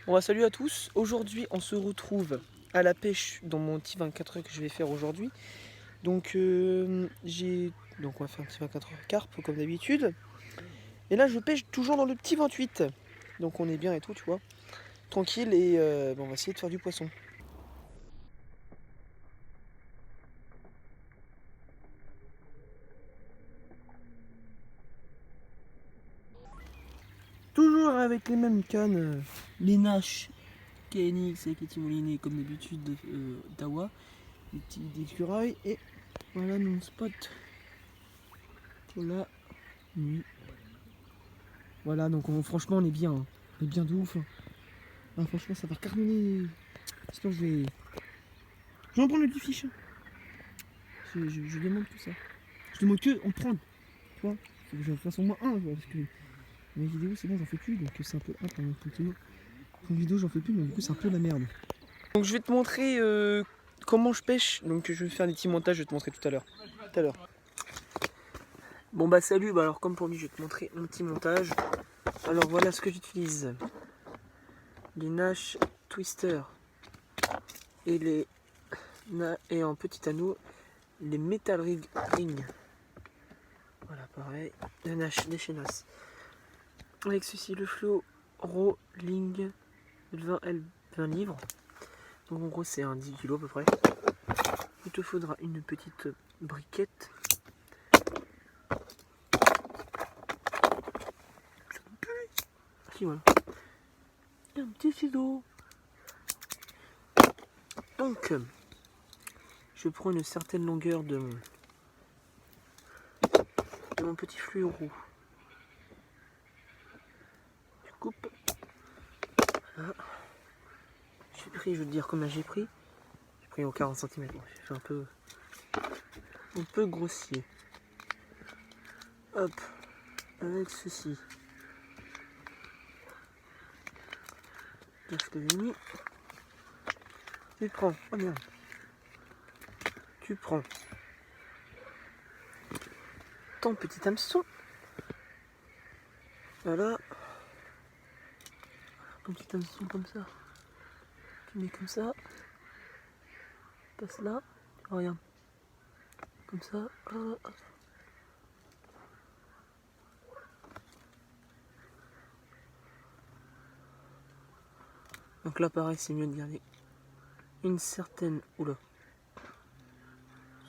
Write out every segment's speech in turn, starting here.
Bon bah, salut à tous, aujourd'hui on se retrouve à la pêche dans mon petit 24 heures que je vais faire aujourd'hui. Donc on va faire un petit 24 heures carpe comme d'habitude. Et là je pêche toujours dans le petit 28. Donc on est bien et tout, tu vois. Tranquille et on va essayer de faire du poisson. Toujours avec les mêmes cannes, les Nash, KNX avec les timolinés comme d'habitude d'Awa, les petits d'écureuil et voilà mon spot pour la nuit. Voilà, donc franchement on est bien, hein. On est bien de ouf, hein. Ah, franchement ça va cartonner. Sinon je vais en prendre le petit fiche. Je demande que ça. Je demande que en prendre. Tu vois, faut que je fasse au moins un, parce que mes vidéos c'est bon j'en fais plus, donc c'est un peu un pendant continue. Une vidéo j'en fais plus, mais du coup c'est un peu la merde. Donc je vais te montrer comment je pêche. Donc je vais faire des petits montages, je vais te montrer tout à l'heure. Bon bah salut, bah alors comme promis je vais te montrer mon petit montage. Alors voilà ce que j'utilise. Les Nash Twister et et en petit anneau les Metal Ring. Voilà pareil, le Nash des Chenas. Avec ceci le Rolling 20 livres. Donc en gros c'est un 10 kg à peu près. Il te faudra une petite briquette. Si voilà. Et un petit ciseau. Donc je prends une certaine longueur de mon petit fluoro. Je coupe. Voilà. J'ai pris, je veux te dire combien j'ai pris. J'ai pris au 40 cm. Bon, j'ai fait un peu grossier. Hop, avec ceci. Là, je te l'ai mis. Tu prends, oh merde. Tu prends ton petit hameçon. Voilà. Un petit hameçon comme ça. Tu mets comme ça. Passe là. Oh, regarde. Comme ça. Oh. Donc là, pareil, c'est mieux de garder une certaine... Oula.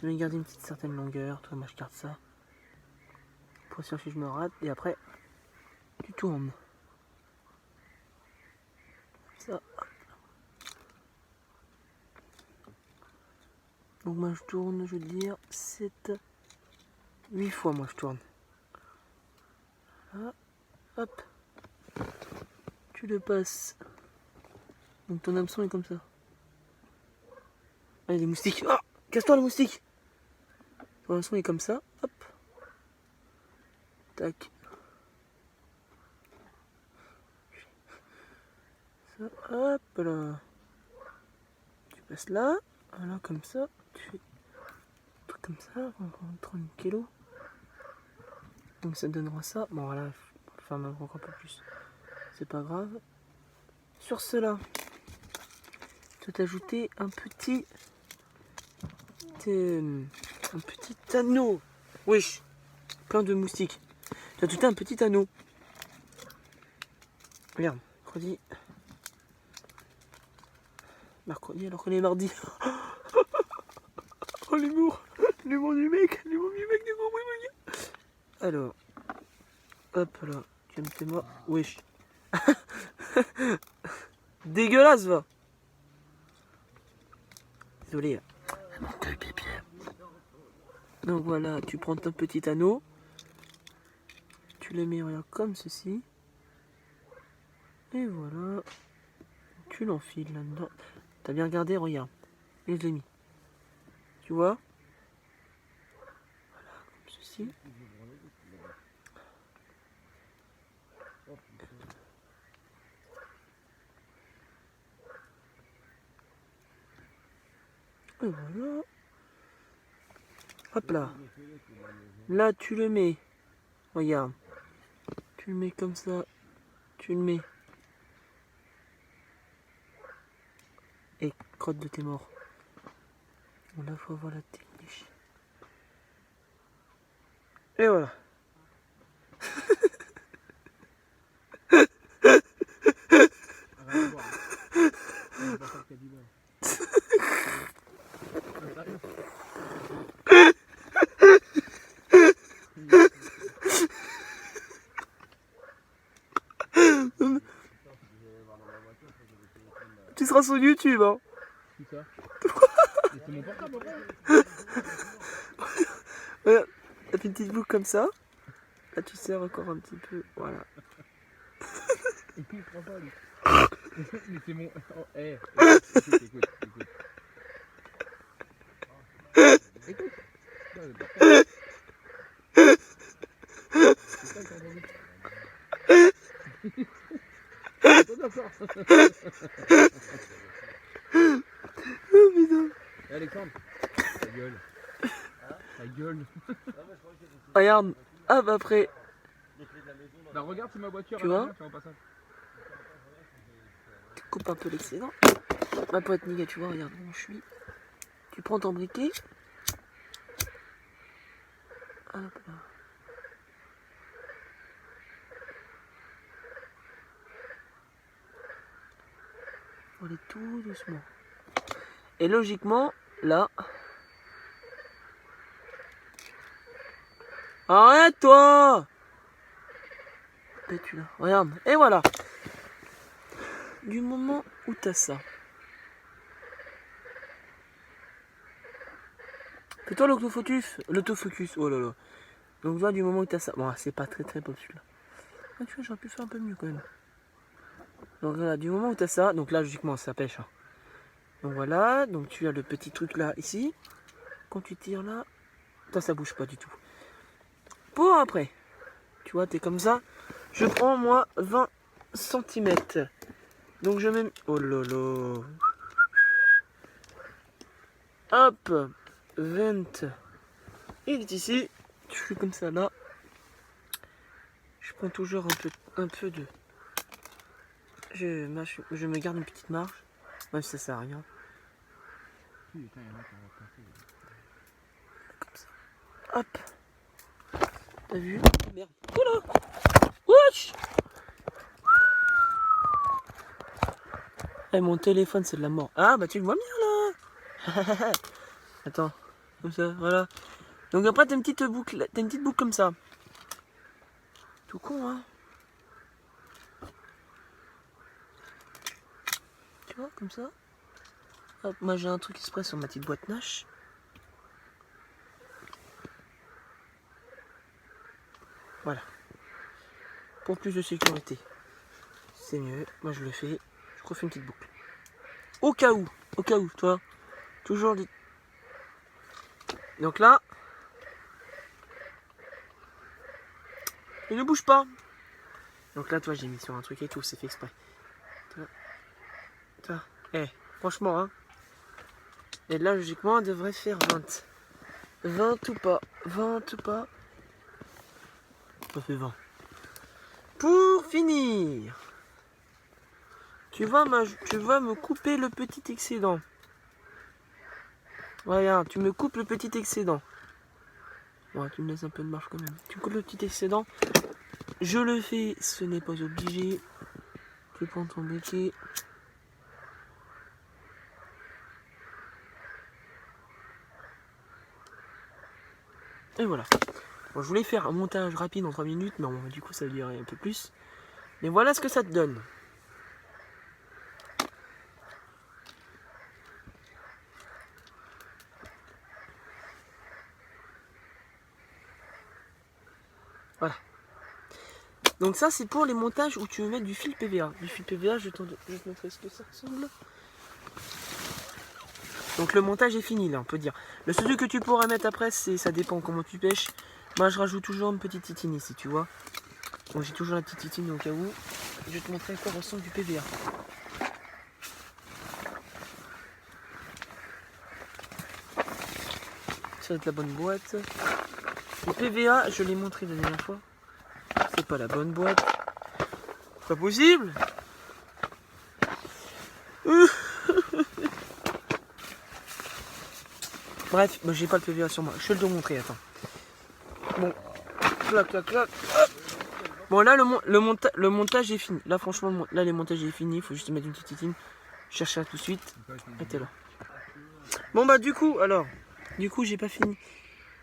Je vais garder une petite certaine longueur. Toi, moi, je garde ça. Pour être sûr que je me rate. Et après, tu tournes. Ça. Donc moi, je tourne, je veux dire, 7... 8 fois, moi, je tourne. Là. Hop. Tu le passes. Donc ton hameçon est comme ça. Ah, il y a des moustiques. Oh, casse-toi le moustique. Ton hameçon est comme ça. Hop. Tac. Ça, hop là. Tu passes là. Voilà, comme ça. Tu fais un truc comme ça. On prend 30 kg. Donc ça donnera ça. Bon, voilà. On va faire même encore un peu plus. C'est pas grave. Sur cela, je vais t'ajouter un petit anneau. Wesh. Plein de moustiques. Tu as ajouté un petit anneau. Regarde, mercredi. Mercredi alors qu'on est mardi. Oh l'humour du mec, du mec. Alors, hop là, calme-toi, wesh. Dégueulasse va. Désolé. Donc voilà, tu prends ton petit anneau. Tu le mets regarde, comme ceci. Et voilà. Tu l'enfiles là-dedans. T'as bien regardé, regarde. Et je l'ai mis. Tu vois? Voilà, comme ceci. Et voilà. Hop là. Là, tu le mets. Regarde. Tu le mets comme ça. Tu le mets Et crotte de tes morts. Bon, là, faut avoir la technique. Et voilà. Tu seras sur YouTube, hein. Qui ça? C'est mon portable, Voilà, t'as fait une petite boucle comme ça. Là, tu serres encore un petit peu. Voilà. Il prend pas, lui. Mais c'est mon. Oh, hey, écoute. Écoute. Non, le portable. C'est ça que t'as entendu. Oh putain. Alexandre, ta gueule. Ta gueule. Regarde. Hop, après. Bah, regarde, c'est ma voiture. Tu vois, tu vas au passage. tu coupes un peu l'excédent. Ma pote nickel, tu vois, regarde où je suis. Tu prends ton briquet. Hop là. Faut aller tout doucement. Et logiquement, là. Arrête-toi! Tu là. Regarde. Et voilà. Du moment où t'as ça. Fais-toi l'autofocus. Oh là là. Donc là, du moment où t'as ça. Bon, c'est pas très pop celui-là. Ah, tu vois, j'aurais pu faire un peu mieux quand même. Donc voilà, du moment où t'as ça. Donc là, logiquement, ça pêche. Hein. Donc voilà. Donc tu as le petit truc là, ici. Quand tu tires là. Ça bouge pas du tout. Pour après. Tu vois, t'es comme ça. Je prends moi 20 cm. Donc je mets... Oh là là. Hop. 20. Il est ici. Je fais comme ça là. Je prends toujours un peu de... Je me garde une petite marge. Même si ça sert à rien. Comme ça. Hop. T'as vu? Merde. Oula. Wesh. Eh, mon téléphone, c'est de la mort. Ah, bah tu le vois bien là. Attends. Comme ça, voilà. Donc après, t'as une petite boucle comme ça. Tout con, hein. Tu vois, comme ça. Hop, moi j'ai un truc exprès sur ma petite boîte Nash. Voilà. Pour plus de sécurité. C'est mieux. Moi je le fais. Je refais une petite boucle. Au cas où, toi. Toujours des... Donc là. Il ne bouge pas. Donc là, toi, j'ai mis sur un truc et tout, c'est fait exprès. Toi. Eh, franchement, hein. Et là, logiquement, on devrait faire 20. 20 ou pas. 20 ou pas. Ça fait 20. Pour finir. Tu vas me couper le petit excédent. Regarde, tu me coupes le petit excédent. Ouais, tu me laisses un peu de marge quand même. Tu me coupes le petit excédent. Je le fais, ce n'est pas obligé. Tu prends ton briquet. Et voilà. Bon, je voulais faire un montage rapide en 3 minutes, mais bon, du coup ça va durer un peu plus. Mais voilà ce que ça te donne. Voilà. Donc ça c'est pour les montages où tu veux mettre du fil PVA. Du fil PVA, je vais te montrer ce que ça ressemble. Donc le montage est fini là, on peut dire. Le seul que tu pourras mettre après, ça dépend comment tu pêches. Moi je rajoute toujours une petite titine ici, tu vois. Donc j'ai toujours la petite titine au cas où. Je vais te montrer à quoi ressemble du PVA. Ça va être la bonne boîte. Le PVA, je l'ai montré la dernière fois. C'est pas la bonne boîte. Pas possible. Bref, bah, j'ai pas le PVA sur moi. Je vais te le montrer, attends. Bon, clac, clac, clac. Hop. Bon, là, le montage est fini. Là, franchement, là, les montages est fini. Il faut juste mettre une petite titine. Cherche ça tout de suite. Et t'es là. Bon, bah, du coup, alors. Du coup, j'ai pas fini.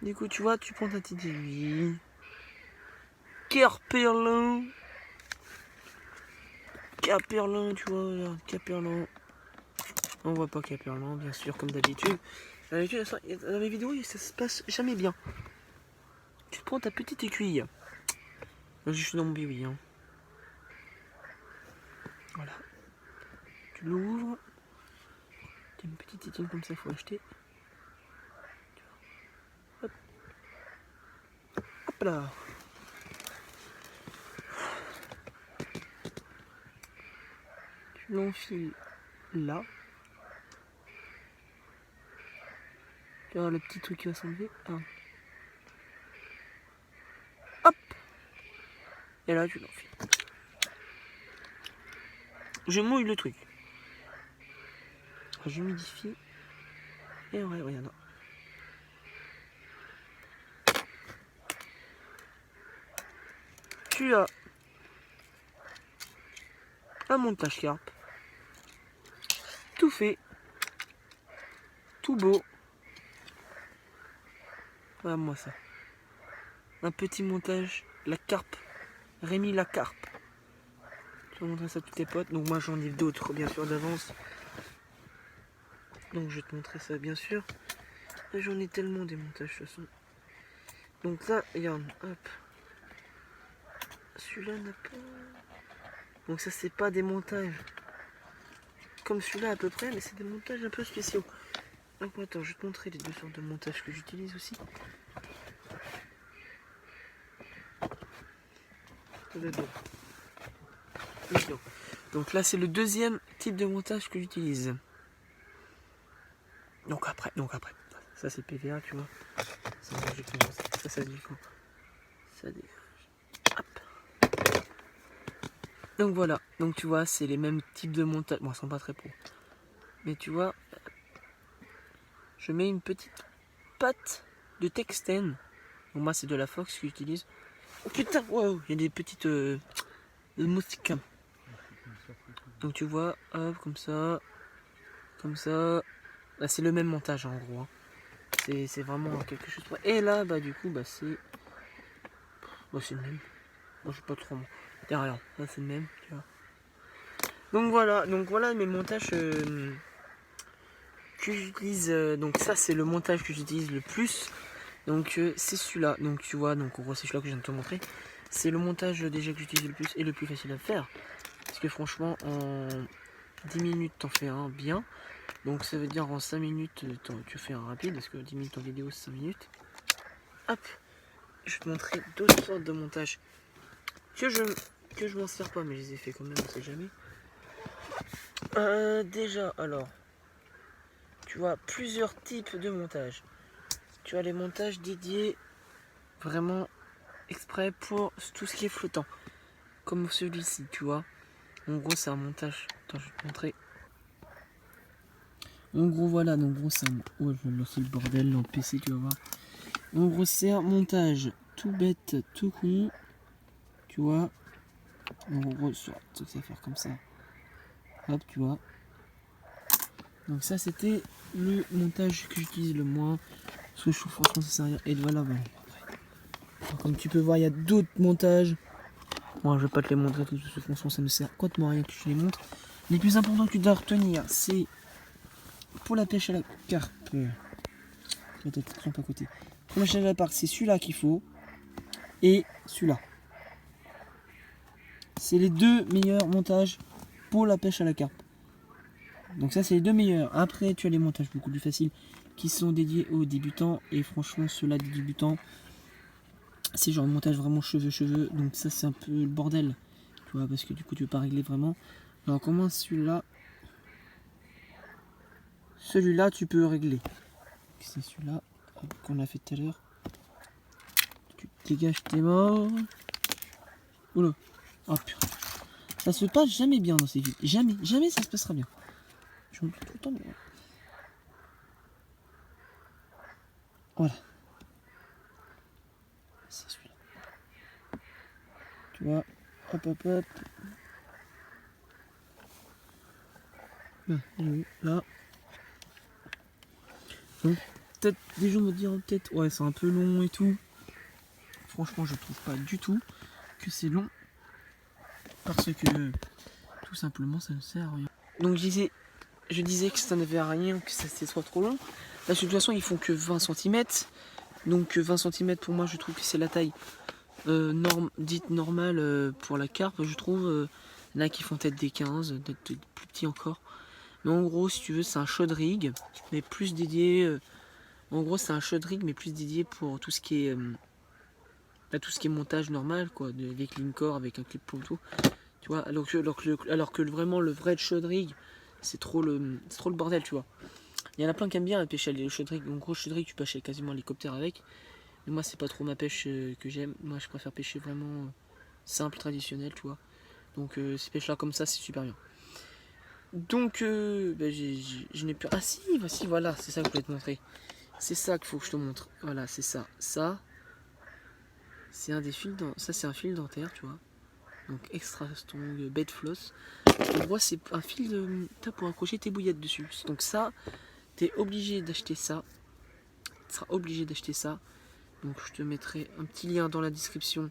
Du coup, tu vois, tu prends ta petite aiguille. Caperlin. Caperlin, tu vois, regarde, Caperlin. On voit pas Caperlin, bien sûr, comme d'habitude. D'habitude, dans les vidéos, ça se passe jamais bien. Tu prends ta petite aiguille. Là, je suis dans mon biwi, hein. Voilà. Tu l'ouvres. Tu as une petite titine comme ça, faut acheter. Hop. Hop là. Tu l'enfiles là. Tu vois le petit truc qui va s'enlever. Hop. Et là, tu l'enfiles. Je mouille le truc. J'humidifie. Et ouais, regarde. Tu as un montage carpe. Tout fait. Tout beau. Voilà moi ça. Un petit montage. La carpe. Rémi la carpe. Je vais montrer ça à tous tes potes. Donc moi j'en ai d'autres bien sûr d'avance. Donc je vais te montrer ça bien sûr. J'en ai tellement des montages de toute façon. Donc là, regarde, hop. Celui-là n'a pas... Donc ça c'est pas des montages comme celui-là à peu près, mais c'est des montages un peu spéciaux. Donc attends, je vais te montrer les deux sortes de montages que j'utilise aussi. Donc là c'est le deuxième type de montage que j'utilise. Donc après, ça c'est PVA, tu vois. Ça se dit quoi? Ça dégage. Hop. Donc voilà, donc tu vois, c'est les mêmes types de montage. Bon, ils sont pas très pro. Mais tu vois, je mets une petite patte de Texten. Donc moi c'est de la Fox que j'utilise. Oh putain, wow, il y a des petites moustiques. Donc tu vois, hop, comme ça. Comme ça. Là c'est le même montage en gros. Hein. C'est vraiment quelque chose. Et là, bah du coup, bah c'est... Bah c'est le même. Moi je sais pas trop. Derrière, ça c'est le même, tu vois. Donc voilà mes montages que j'utilise. Donc ça c'est le montage que j'utilise le plus. Donc c'est celui-là. Donc tu vois, donc en gros c'est celui-là que je viens de te montrer. C'est le montage déjà que j'utilise le plus et le plus facile à faire. Parce que franchement en 10 minutes t'en fais un bien. Donc ça veut dire en 5 minutes tu fais un rapide. Parce que 10 minutes en vidéo c'est 5 minutes. Hop. Je vais te montrer d'autres sortes de montages que je m'en sers pas, mais je les ai fait quand même, on sait jamais. Déjà, alors, tu vois plusieurs types de montages. Tu as les montages dédiés vraiment exprès pour tout ce qui est flottant, comme celui-ci, tu vois. En gros, c'est un montage. Attends, je vais te montrer. En gros, voilà, donc en gros, c'est un... Oh, je vais lancer le bordel dans le PC, tu vas voir. En gros, c'est un montage tout bête, tout con. Tu vois. En gros, ça va faire comme ça. Hop, tu vois. Donc ça, c'était le montage que j'utilise le moins. Parce que je trouve franchement ça sert à rien. Et voilà, voilà. Alors, comme tu peux voir, il y a d'autres montages. Moi, je vais pas te les montrer tous, parce que franchement, ça ne sert complètement à rien que je les montre. Les plus importants que tu dois retenir, c'est pour la pêche à la carpe. Peut-être trompe à côté. Pour la pêche à la carpe, c'est celui-là qu'il faut. Et celui-là. C'est les deux meilleurs montages pour la pêche à la carpe. Donc ça c'est les deux meilleurs. Après tu as les montages beaucoup plus faciles qui sont dédiés aux débutants. Et franchement ceux-là des débutants, c'est genre montage vraiment cheveux. Donc ça c'est un peu le bordel. Tu vois, parce que du coup tu peux pas régler vraiment. Alors comment celui-là tu peux régler. C'est celui-là qu'on a fait tout à l'heure. Tu dégages tes morts. Oula. Oh putain. Ça se passe jamais bien dans ces vidéos. Jamais ça se passera bien. Je me tout le temps. Voilà. C'est celui-là. Tu vois, hop hop hop. Là, là. Donc, peut-être des gens me diront peut-être ouais c'est un peu long et tout. Franchement je trouve pas du tout que c'est long. Parce que tout simplement ça ne sert à rien. Donc je disais que ça n'avait à rien, que ça soit trop long. Là de toute façon ils font que 20 cm. Donc 20 cm pour moi je trouve que c'est la taille dite normale pour la carpe je trouve. Là qui font peut-être des 15, peut-être plus petits encore. Mais en gros si tu veux c'est un shot rig mais plus dédié. En gros c'est un shot rig mais plus dédié pour tout ce qui est montage normal quoi, avec l'incore, avec un clip pour tout. Tu vois, alors que vraiment le vrai shot rig c'est trop le bordel tu vois. Il y en a plein qui aiment bien pêcher les shot rig. En gros shot rig tu pêches quasiment l'hélicoptère avec. Mais moi c'est pas trop ma pêche que j'aime. Moi je préfère pêcher vraiment simple, traditionnel tu vois. Donc ces pêches là comme ça c'est super bien. Donc je n'ai plus. Ah si, voici voilà, c'est ça que je voulais te montrer. C'est ça qu'il faut que je te montre. Voilà, c'est ça. Ça, c'est un des fils ça c'est un fil dentaire, tu vois. Donc extra strong bed floss. En gros, c'est un fil de pour accrocher tes bouillettes dessus. Donc ça, t'es obligé d'acheter ça. Tu seras obligé d'acheter ça. Donc je te mettrai un petit lien dans la description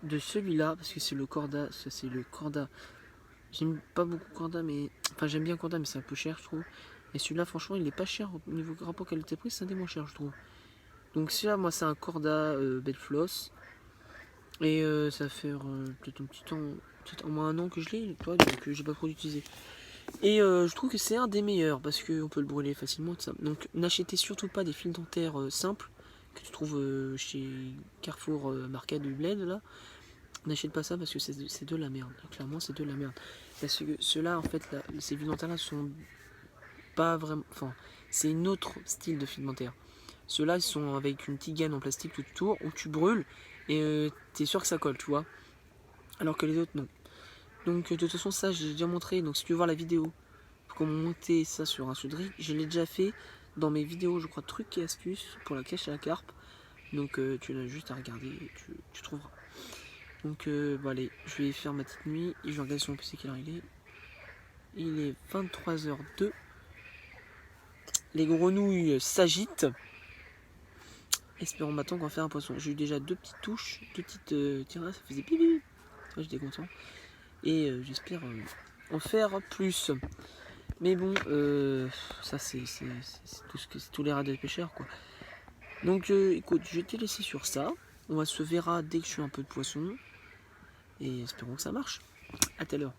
de celui-là parce que c'est le Korda. Ça c'est le Korda. J'aime pas beaucoup Korda, mais enfin j'aime bien Korda, mais c'est un peu cher, je trouve. Et celui-là, franchement, il est pas cher au niveau rapport qualité-prix, c'est un des moins chers, je trouve. Donc celui-là, moi, c'est un Korda bed floss. Et ça fait peut-être un petit temps, peut-être au moins un an que je l'ai, toi, donc j'ai pas trop utilisé. Et je trouve que c'est un des meilleurs parce qu'on peut le brûler facilement. Tout ça. Donc n'achetez surtout pas des fils dentaires simples que tu trouves chez Carrefour Market du Bled là. N'achète pas ça parce que c'est de la merde. Clairement, c'est de la merde. Parce que ceux-là, en fait, là, ces fils dentaires là sont pas vraiment. Enfin, c'est un autre style de fils dentaire. Ceux-là, ils sont avec une petite gaine en plastique tout autour où tu brûles et t'es sûr que ça colle, tu vois. Alors que les autres, non. Donc, de toute façon, ça, j'ai déjà montré. Donc, si tu veux voir la vidéo pour comment monter ça sur un soudrier, je l'ai déjà fait dans mes vidéos, je crois, trucs et astuces pour la cache à la carpe. Donc, tu as juste à regarder et tu trouveras. Donc, bon, allez, je vais faire ma petite nuit et je vais regarder sur mon PC quelle heure il est. Il est 23h02. Les grenouilles s'agitent. Espérons maintenant qu'on va faire un poisson. J'ai eu déjà deux petites touches, deux petites tirades, ça faisait pipi. J'étais content. Et j'espère en faire plus. Mais bon, ça c'est tous les rats de pêcheurs quoi. Donc écoute, je vais te laisser sur ça. On va se verra dès que je fais un peu de poisson. Et espérons que ça marche. À tout à l'heure.